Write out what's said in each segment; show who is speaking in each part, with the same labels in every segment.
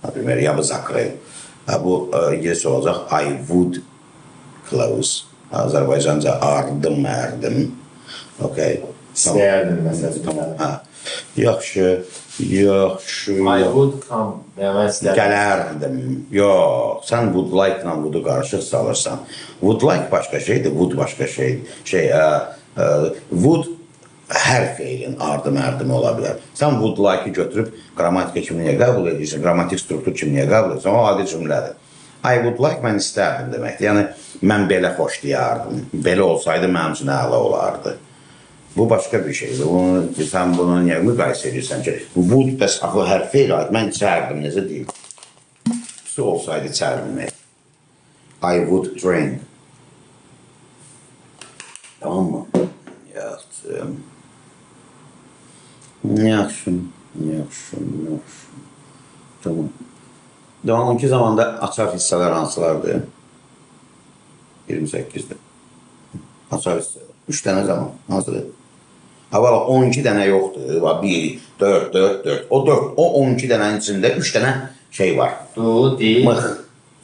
Speaker 1: например, я бы закрыл. Bu İngilizce olacaq I would close. Azərbaycanca ardım, mərdim. Okay.
Speaker 2: İstəyərdim məsələn.
Speaker 1: Hə. Yaxşı.
Speaker 2: I would come. Mən istəyərdim.
Speaker 1: Gələrdim. Yox, sən would like ilə would-u qarışıq salırsan. Would like başqa şeydir, would başqa şeydir. Would hər feilin ardı mərdimi ola bilər. Sən would like-ı götürüb qrammatika kimliyə qəbul edirsən, qrammatik struktur kimliyə qəbul edirsən, o adi cümlədir. I would like mən istərdim deməkdir. Yəni, mən belə xoşlayardım. Belə olsaydı mənim üçün əla olardı. Bu başqa bir şeydir. Sən bunu niyə müqayisə edirsən ki, would bəs axı hər feil aid, mən içərdim, necə deyil? Su olsaydı içərdim. I would drink. Tamam mı? Yaxşı. Yaxşı. Tamam. 12 zamanda açar hissələr hansılardır? 28-dir. Açar hissələr. 3 dənə zaman hansıdır? Valla 12 dənə yoxdur. 1, 4, 4, 4. O 12 dənənin içində 3 dənə şey var. Mıx.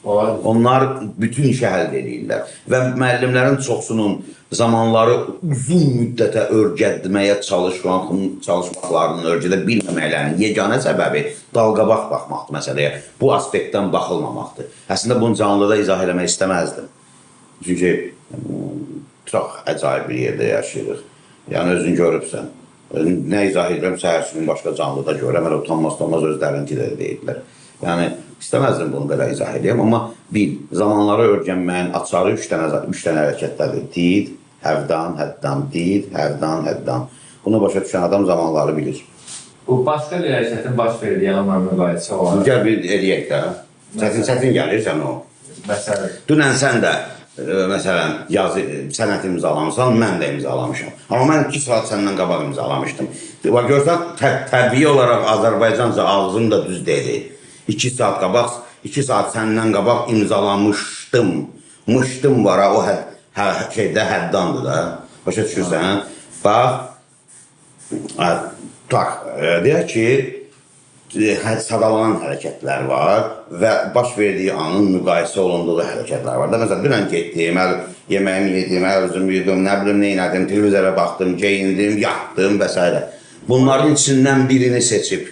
Speaker 1: Onlar bütün işi həll edirlər. Və müəllimlərin çoxsunun zamanları uzun müddətə örgətməyə çalışmaqlarının, örgədə bilməməklərinin yeganə səbəbi dalqabaq baxmaqdır məsələyə. Bu aspektdən baxılmamaqdır. Əslində bunu canlıda izah eləmək istəməzdim. Çünki çox əcaib bir yerdə yaşayırıq. Yəni özün görübsən. Nə izah edirəm, səhərsin başqa canlıda görəm, hələ utanmaz özlərinki də deyirlər. Yəni, istəməzdim bunu qədər izah edeyim, amma bil, zamanları örgənməyin açarı 3 dənə hərəkətlərdir. Did, həvdan, həddan, did, həvdan, həddan. Bunu başa düşən adam zamanları bilir.
Speaker 2: Bu, başqa bir hərəkətin baş verdiyi anlamda müqayisə olaraq.
Speaker 1: Gəl bir eləyək də. Çətin gəlirsən o.
Speaker 2: Məsələn.
Speaker 1: Dünən sən də, məsələn, yazı, sənət imzalamışsan, mən də imzalamışam. Amma mən 2 saat səndən qabaq imzalamışdım. Görsən, təbii olaraq Azərbaycanca ağzım da düz dedi. 2 saat qabaq, 2 saat səndən qabaq imzalamışdım. Mışdım var, o şeydə həddandır da. Başa düşürsən? Bax, deyək ki, sadalanan hərəkətlər var və baş verdiyi anın müqayisə olunduğu hərəkətlər var. Məsələn, dünən getdim, yeməyimi yedim, özümü yedim, nə bilim, neynədim, televizora baxdım, geyindim, yatdım və s. Bunların içindən birini seçib